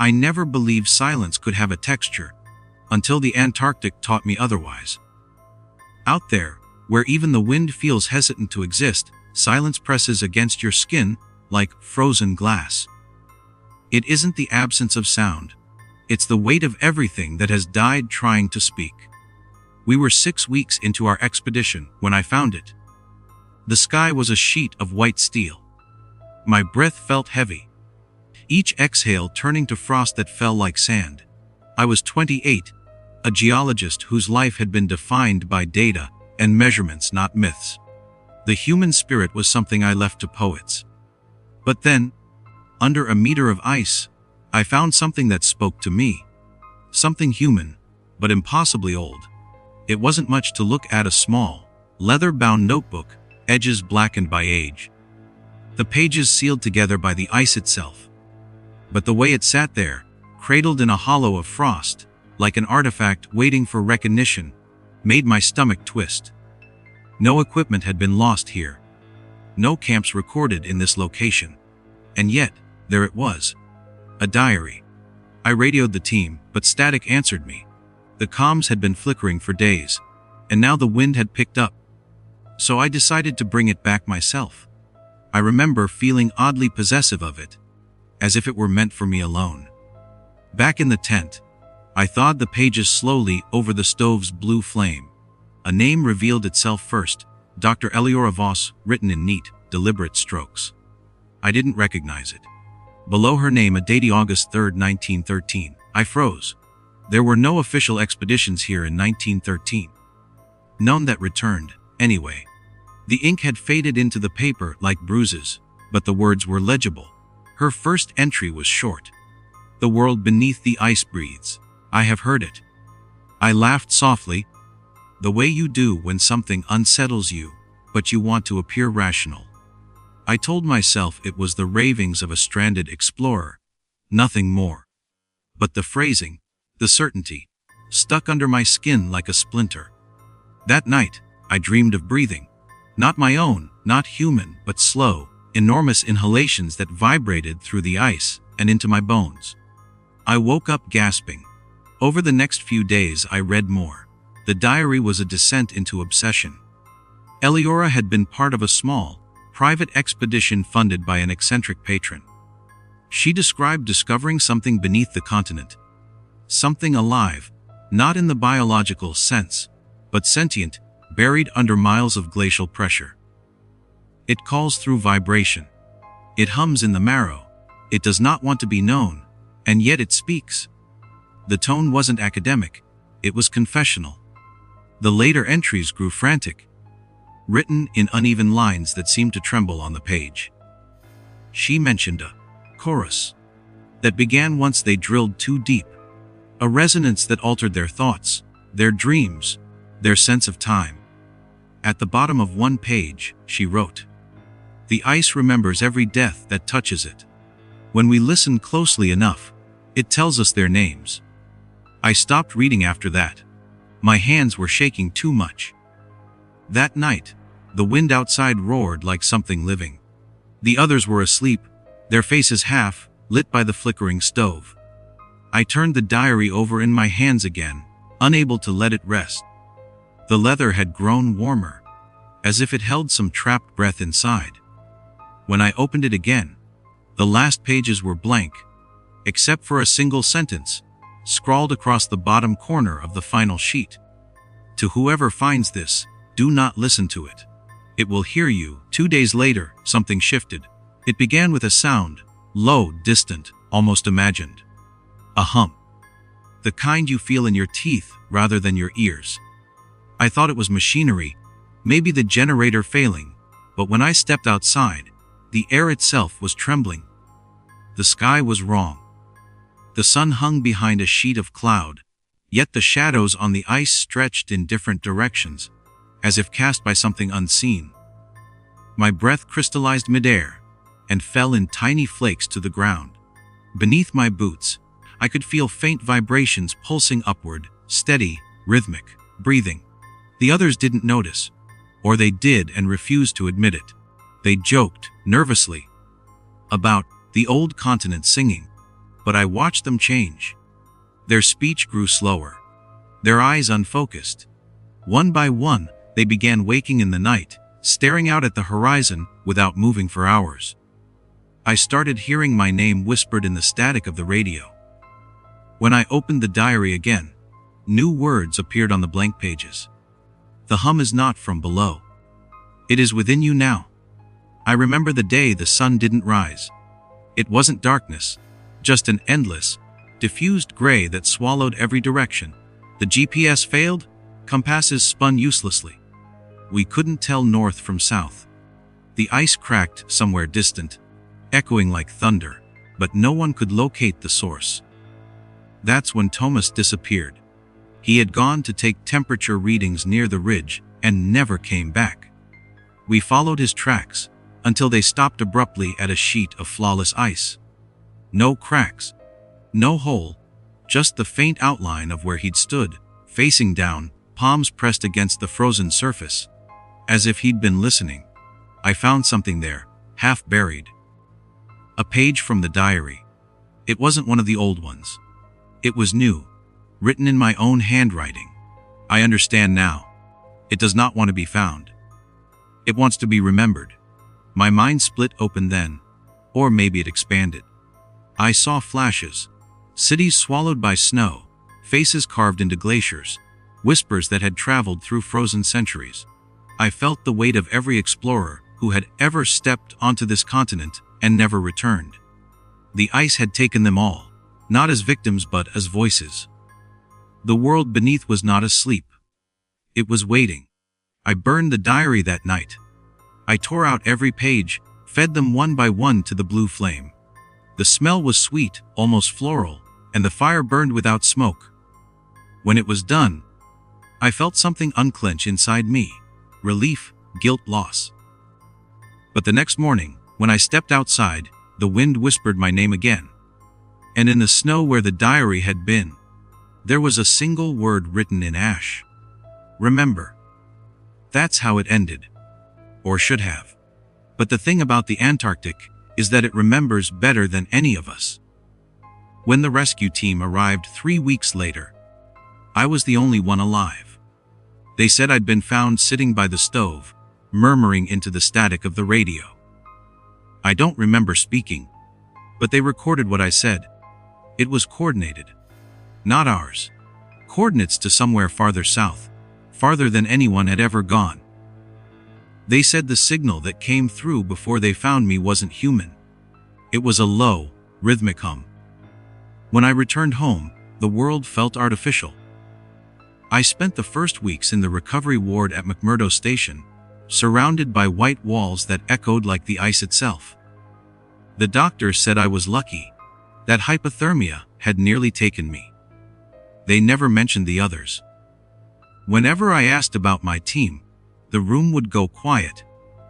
I never believed silence could have a texture, until the Antarctic taught me otherwise. Out there, where even the wind feels hesitant to exist, silence presses against your skin like frozen glass. It isn't the absence of sound. It's the weight of everything that has died trying to speak. We were 6 weeks into our expedition when I found it. The sky was a sheet of white steel. My breath felt heavy, each exhale turning to frost that fell like sand. I was 28, a geologist whose life had been defined by data and measurements, not myths. The human spirit was something I left to poets. But then, under a meter of ice, I found something that spoke to me. Something human, but impossibly old. It wasn't much to look at: a small, leather-bound notebook, edges blackened by age. The pages sealed together by the ice itself. But the way it sat there, cradled in a hollow of frost, like an artifact waiting for recognition, made my stomach twist. No equipment had been lost here. No camps recorded in this location. And yet, there it was. A diary. I radioed the team, but static answered me. The comms had been flickering for days, and now the wind had picked up. So I decided to bring it back myself. I remember feeling oddly possessive of it, as if it were meant for me alone. Back in the tent, I thawed the pages slowly over the stove's blue flame. A name revealed itself first: Dr. Eleora Voss, written in neat, deliberate strokes. I didn't recognize it. Below her name, a date: August 3, 1913. I froze. There were no official expeditions here in 1913. None that returned, anyway. The ink had faded into the paper like bruises, but the words were legible. Her first entry was short. "The world beneath the ice breathes. I have heard it." I laughed softly, the way you do when something unsettles you, but you want to appear rational. I told myself it was the ravings of a stranded explorer, nothing more. But the phrasing, the certainty, stuck under my skin like a splinter. That night, I dreamed of breathing. Not my own, not human, but slow, enormous inhalations that vibrated through the ice and into my bones. I woke up gasping. Over the next few days I read more. The diary was a descent into obsession. Eleora had been part of a small, private expedition funded by an eccentric patron. She described discovering something beneath the continent. Something alive, not in the biological sense, but sentient, buried under miles of glacial pressure. It calls through vibration. It hums in the marrow. It does not want to be known, and yet it speaks. The tone wasn't academic, it was confessional. The later entries grew frantic, written in uneven lines that seemed to tremble on the page. She mentioned a chorus that began once they drilled too deep, a resonance that altered their thoughts, their dreams, their sense of time. At the bottom of one page, she wrote, "The ice remembers every death that touches it. When we listen closely enough, it tells us their names." I stopped reading after that. My hands were shaking too much. That night, the wind outside roared like something living. The others were asleep, their faces half lit by the flickering stove. I turned the diary over in my hands again, unable to let it rest. The leather had grown warmer, as if it held some trapped breath inside. When I opened it again, the last pages were blank, except for a single sentence, scrawled across the bottom corner of the final sheet. "To whoever finds this, do not listen to it. It will hear you." 2 days later, something shifted. It began with a sound, low, distant, almost imagined. A hum. The kind you feel in your teeth rather than your ears. I thought it was machinery, maybe the generator failing, but when I stepped outside, the air itself was trembling. The sky was wrong. The sun hung behind a sheet of cloud, yet the shadows on the ice stretched in different directions, as if cast by something unseen. My breath crystallized midair and fell in tiny flakes to the ground. Beneath my boots, I could feel faint vibrations pulsing upward, steady, rhythmic, breathing. The others didn't notice, or they did and refused to admit it. They joked, nervously, about the old continent singing, but I watched them change. Their speech grew slower, their eyes unfocused. One by one, they began waking in the night, staring out at the horizon without moving for hours. I started hearing my name whispered in the static of the radio. When I opened the diary again, new words appeared on the blank pages. The hum is not from below. It is within you now. I remember the day the sun didn't rise. It wasn't darkness, just an endless, diffused gray that swallowed every direction. The GPS failed, compasses spun uselessly. We couldn't tell north from south. The ice cracked somewhere distant, echoing like thunder, but no one could locate the source. That's when Thomas disappeared. He had gone to take temperature readings near the ridge and never came back. We followed his tracks until they stopped abruptly at a sheet of flawless ice. No cracks, no hole, just the faint outline of where he'd stood, facing down, palms pressed against the frozen surface. As if he'd been listening. I found something there, half buried. A page from the diary. It wasn't one of the old ones. It was new, written in my own handwriting. I understand now. It does not want to be found. It wants to be remembered. My mind split open then, or maybe it expanded. I saw flashes, cities swallowed by snow, faces carved into glaciers, whispers that had traveled through frozen centuries. I felt the weight of every explorer who had ever stepped onto this continent and never returned. The ice had taken them all, not as victims but as voices. The world beneath was not asleep. It was waiting. I burned the diary that night. I tore out every page, fed them one by one to the blue flame. The smell was sweet, almost floral, and the fire burned without smoke. When it was done, I felt something unclench inside me. Relief, guilt, loss. But the next morning, when I stepped outside, the wind whispered my name again. And in the snow where the diary had been, there was a single word written in ash. Remember. That's how it ended. Or should have. But the thing about the Antarctic is that it remembers better than any of us. When the rescue team arrived 3 weeks later, I was the only one alive. They said I'd been found sitting by the stove, murmuring into the static of the radio. I don't remember speaking, but they recorded what I said. It was coordinated. Not ours. Coordinates to somewhere farther south, farther than anyone had ever gone. They said the signal that came through before they found me wasn't human. It was a low, rhythmic hum. When I returned home, the world felt artificial. I spent the first weeks in the recovery ward at McMurdo Station, surrounded by white walls that echoed like the ice itself. The doctors said I was lucky, that hypothermia had nearly taken me. They never mentioned the others. Whenever I asked about my team, the room would go quiet,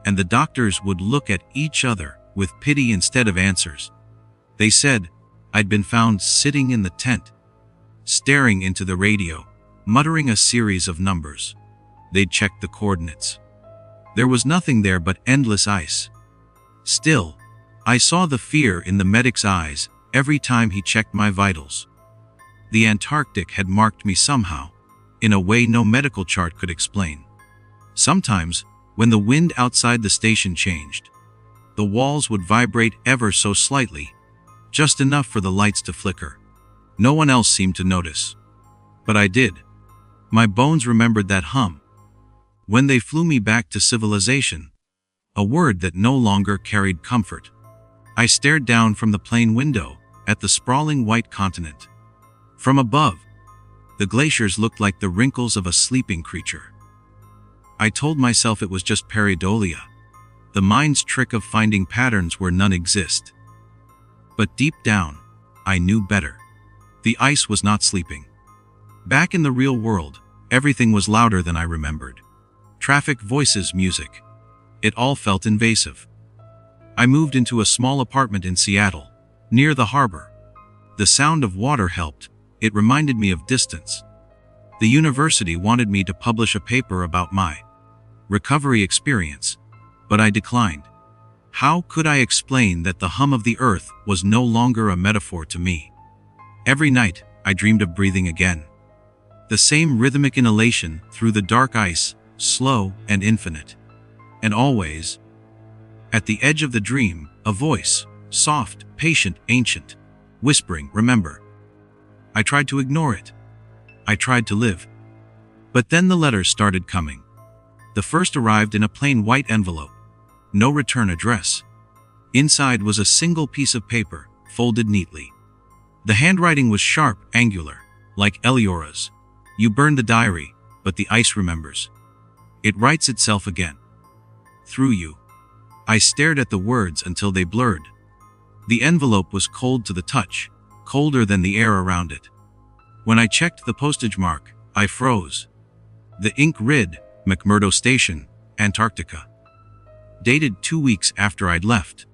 and the doctors would look at each other with pity instead of answers. They said I'd been found sitting in the tent, staring into the radio, muttering a series of numbers. They'd checked the coordinates. There was nothing there but endless ice. Still, I saw the fear in the medic's eyes every time he checked my vitals. The Antarctic had marked me somehow, in a way no medical chart could explain. Sometimes, when the wind outside the station changed, the walls would vibrate ever so slightly, just enough for the lights to flicker. No one else seemed to notice. But I did. My bones remembered that hum. When they flew me back to civilization, a word that no longer carried comfort, I stared down from the plane window at the sprawling white continent. From above, the glaciers looked like the wrinkles of a sleeping creature. I told myself it was just pareidolia, the mind's trick of finding patterns where none exist. But deep down, I knew better. The ice was not sleeping. Back in the real world, everything was louder than I remembered. Traffic, voices, music. It all felt invasive. I moved into a small apartment in Seattle, near the harbor. The sound of water helped. It reminded me of distance. The university wanted me to publish a paper about my recovery experience, but I declined. How could I explain that the hum of the earth was no longer a metaphor to me? Every night, I dreamed of breathing again. The same rhythmic inhalation through the dark ice, slow and infinite. And always, at the edge of the dream, a voice, soft, patient, ancient, whispering, "Remember." I tried to ignore it. I tried to live. But then the letters started coming. The first arrived in a plain white envelope. No return address. Inside was a single piece of paper, folded neatly. The handwriting was sharp, angular, like Eliora's. "You burned the diary, but the ice remembers. It writes itself again. Through you." I stared at the words until they blurred. The envelope was cold to the touch, colder than the air around it. When I checked the postage mark, I froze. The ink read, "McMurdo Station, Antarctica." Dated 2 weeks after I'd left.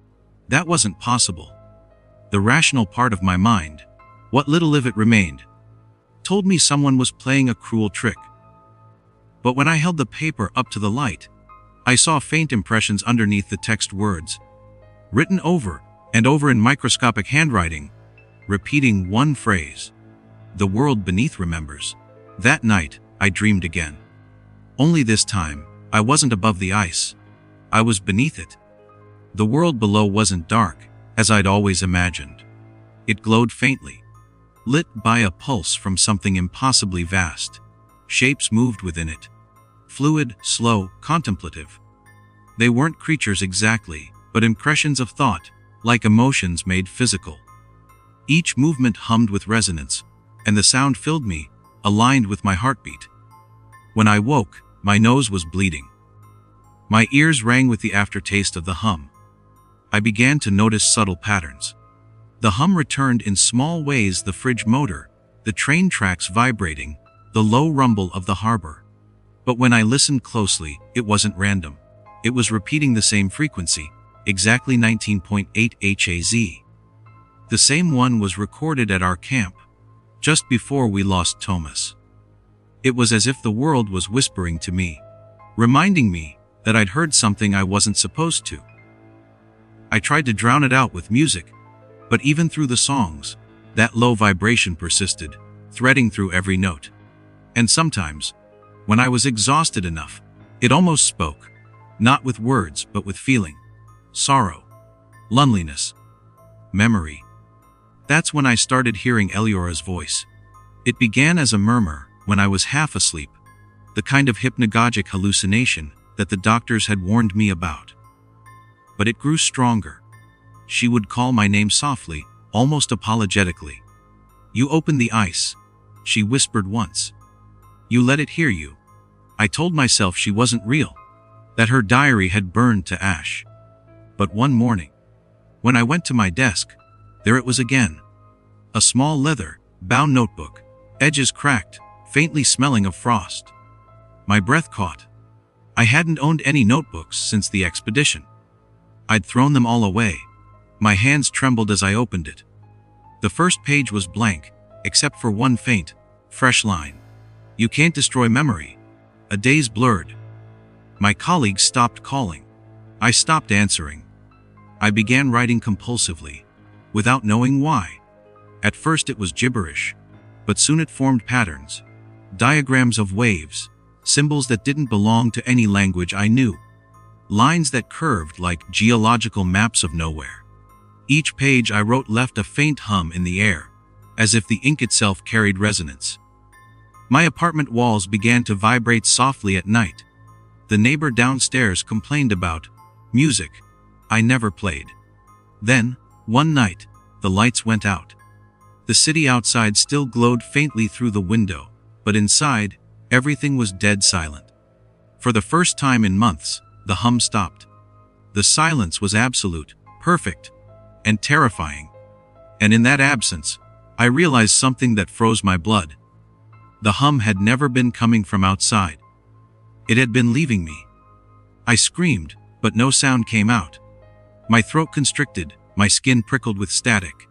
That wasn't possible. The rational part of my mind, what little of it remained, told me someone was playing a cruel trick. But when I held the paper up to the light, I saw faint impressions underneath the text words, written over and over in microscopic handwriting, repeating one phrase. "The world beneath remembers." That night, I dreamed again. Only this time, I wasn't above the ice. I was beneath it. The world below wasn't dark, as I'd always imagined. It glowed faintly, lit by a pulse from something impossibly vast. Shapes moved within it. Fluid, slow, contemplative. They weren't creatures exactly, but impressions of thought, like emotions made physical. Each movement hummed with resonance, and the sound filled me, aligned with my heartbeat. When I woke, my nose was bleeding. My ears rang with the aftertaste of the hum. I began to notice subtle patterns. The hum returned in small ways: the fridge motor, the train tracks vibrating, the low rumble of the harbor. But when I listened closely, it wasn't random. It was repeating the same frequency, exactly 19.8 Hz. The same one was recorded at our camp, just before we lost Thomas. It was as if the world was whispering to me, reminding me that I'd heard something I wasn't supposed to. I tried to drown it out with music, but even through the songs, that low vibration persisted, threading through every note. And sometimes, when I was exhausted enough, it almost spoke, not with words but with feeling. Sorrow, loneliness, memory. That's when I started hearing Eliora's voice. It began as a murmur when I was half asleep, the kind of hypnagogic hallucination that the doctors had warned me about. But it grew stronger. She would call my name softly, almost apologetically. "You opened the ice," she whispered once. "You let it hear you." I told myself she wasn't real, that her diary had burned to ash. But one morning, when I went to my desk, there it was again. A small leather-bound notebook, edges cracked, faintly smelling of frost. My breath caught. I hadn't owned any notebooks since the expedition. I'd thrown them all away. My hands trembled as I opened it. The first page was blank, except for one faint, fresh line. "You can't destroy memory." A days blurred. My colleagues stopped calling. I stopped answering. I began writing compulsively, without knowing why. At first it was gibberish, but soon it formed patterns. Diagrams of waves, symbols that didn't belong to any language I knew. Lines that curved like geological maps of nowhere. Each page I wrote left a faint hum in the air, as if the ink itself carried resonance. My apartment walls began to vibrate softly at night. The neighbor downstairs complained about music I never played. Then, one night, the lights went out. The city outside still glowed faintly through the window, but inside, everything was dead silent. For the first time in months, the hum stopped. The silence was absolute, perfect, and terrifying. And in that absence, I realized something that froze my blood. The hum had never been coming from outside. It had been leaving me. I screamed, but no sound came out. My throat constricted, my skin prickled with static.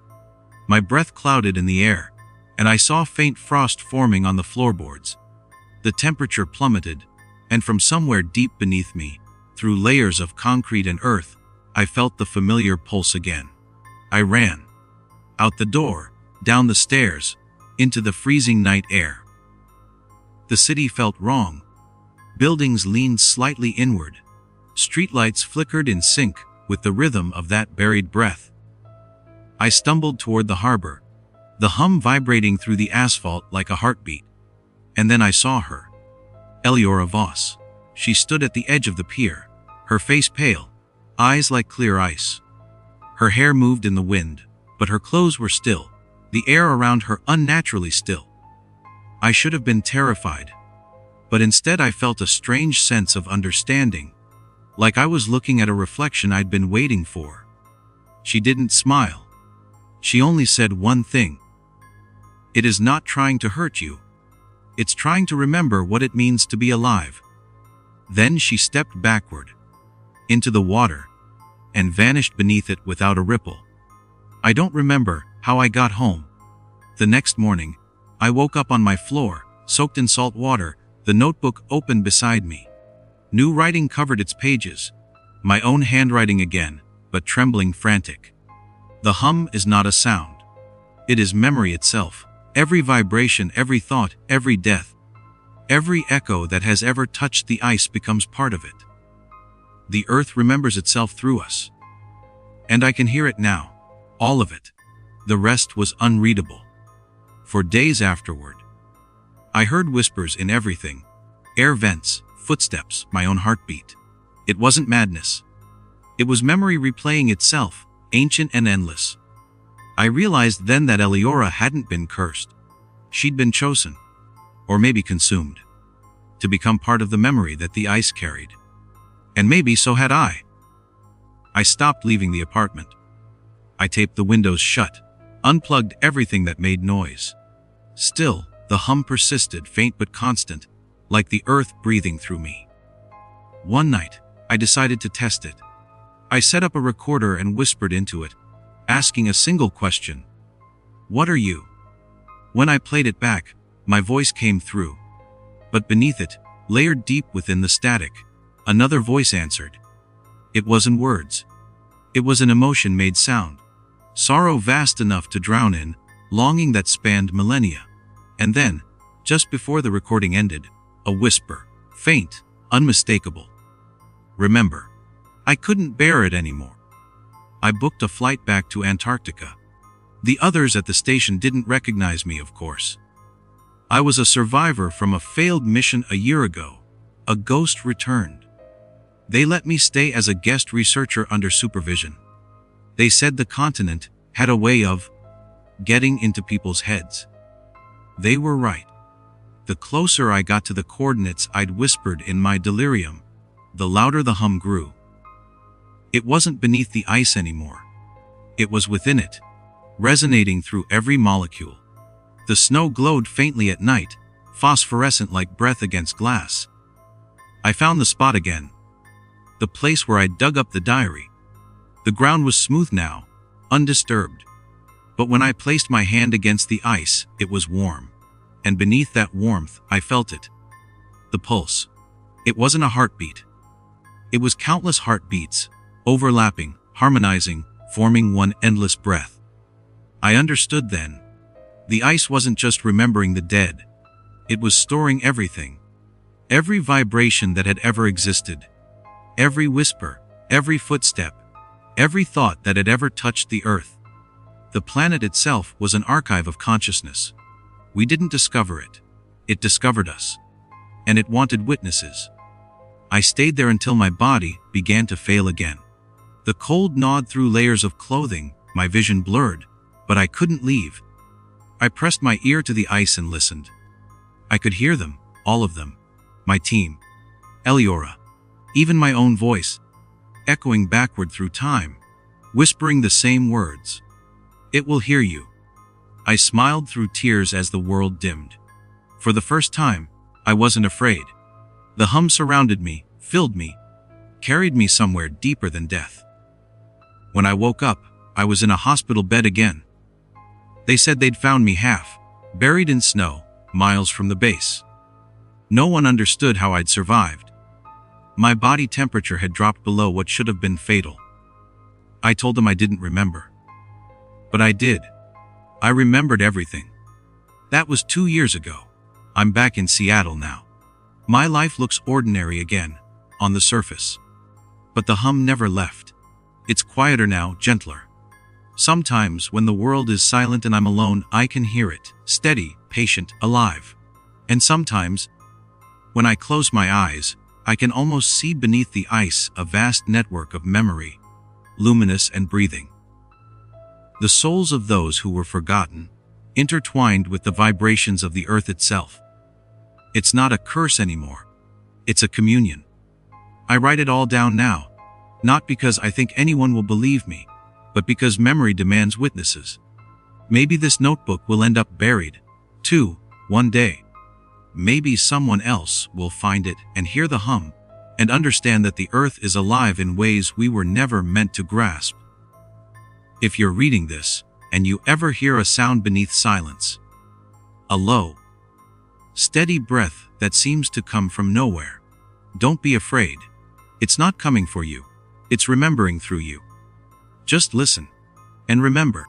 My breath clouded in the air, and I saw faint frost forming on the floorboards. The temperature plummeted, and from somewhere deep beneath me, through layers of concrete and earth, I felt the familiar pulse again. I ran. Out the door, down the stairs, into the freezing night air. The city felt wrong. Buildings leaned slightly inward. Streetlights flickered in sync with the rhythm of that buried breath. I stumbled toward the harbor, the hum vibrating through the asphalt like a heartbeat. And then I saw her. Eleora Voss. She stood at the edge of the pier, her face pale, eyes like clear ice. Her hair moved in the wind, but her clothes were still, the air around her unnaturally still. I should have been terrified, but instead I felt a strange sense of understanding, like I was looking at a reflection I'd been waiting for. She didn't smile. She only said one thing. It is not trying to hurt you. It's trying to remember what it means to be alive. Then she stepped backward, into the water, and vanished beneath it without a ripple. I don't remember how I got home. The next morning, I woke up on my floor, soaked in salt water, the notebook open beside me. New writing covered its pages, my own handwriting again, but trembling frantic. The hum is not a sound. It is memory itself. Every vibration, every thought, every death, every echo that has ever touched the ice becomes part of it. The earth remembers itself through us. And I can hear it now, all of it. The rest was unreadable. For days afterward, I heard whispers in everything. Air vents, footsteps, my own heartbeat. It wasn't madness. It was memory replaying itself, ancient and endless. I realized then that Eleora hadn't been cursed. She'd been chosen, or maybe consumed, to become part of the memory that the ice carried. And maybe so had I. I stopped leaving the apartment. I taped the windows shut, unplugged everything that made noise. Still, the hum persisted, faint but constant, like the earth breathing through me. One night, I decided to test it. I set up a recorder and whispered into it, asking a single question. What are you? When I played it back, my voice came through. But beneath it, layered deep within the static, another voice answered. It wasn't words. It was an emotion made sound. Sorrow vast enough to drown in, longing that spanned millennia. And then, just before the recording ended, a whisper, faint, unmistakable. Remember. I couldn't bear it anymore. I booked a flight back to Antarctica. The others at the station didn't recognize me, of course. I was a survivor from a failed mission a year ago. A ghost returned. They let me stay as a guest researcher under supervision. They said the continent had a way of getting into people's heads. They were right. The closer I got to the coordinates I'd whispered in my delirium, the louder the hum grew. It wasn't beneath the ice anymore. It was within it, resonating through every molecule. The snow glowed faintly at night, phosphorescent like breath against glass. I found the spot again. The place where I'd dug up the diary. The ground was smooth now, undisturbed. But when I placed my hand against the ice, it was warm. And beneath that warmth, I felt it. The pulse. It wasn't a heartbeat. It was countless heartbeats, overlapping, harmonizing, forming one endless breath. I understood then. The ice wasn't just remembering the dead. It was storing everything. Every vibration that had ever existed. Every whisper, every footstep, every thought that had ever touched the earth. The planet itself was an archive of consciousness. We didn't discover it. It discovered us. And it wanted witnesses. I stayed there until my body began to fail again. The cold gnawed through layers of clothing, my vision blurred, but I couldn't leave. I pressed my ear to the ice and listened. I could hear them, all of them. My team. Eleora. Even my own voice. Echoing backward through time. Whispering the same words. It will hear you. I smiled through tears as the world dimmed. For the first time, I wasn't afraid. The hum surrounded me, filled me, carried me somewhere deeper than death. When I woke up, I was in a hospital bed again. They said they'd found me half, buried in snow, miles from the base. No one understood how I'd survived. My body temperature had dropped below what should have been fatal. I told them I didn't remember. But I did. I remembered everything. That was 2 years ago. I'm back in Seattle now. My life looks ordinary again, on the surface. But the hum never left. It's quieter now, gentler. Sometimes, when the world is silent and I'm alone, I can hear it, steady, patient, alive. And sometimes, when I close my eyes, I can almost see beneath the ice a vast network of memory, luminous and breathing. The souls of those who were forgotten, intertwined with the vibrations of the earth itself. It's not a curse anymore. It's a communion. I write it all down now, not because I think anyone will believe me, but because memory demands witnesses. Maybe this notebook will end up buried, too, one day. Maybe someone else will find it and hear the hum, and understand that the earth is alive in ways we were never meant to grasp. If you're reading this, and you ever hear a sound beneath silence, a low, steady breath that seems to come from nowhere, don't be afraid. It's not coming for you. It's remembering through you. Just listen. And remember,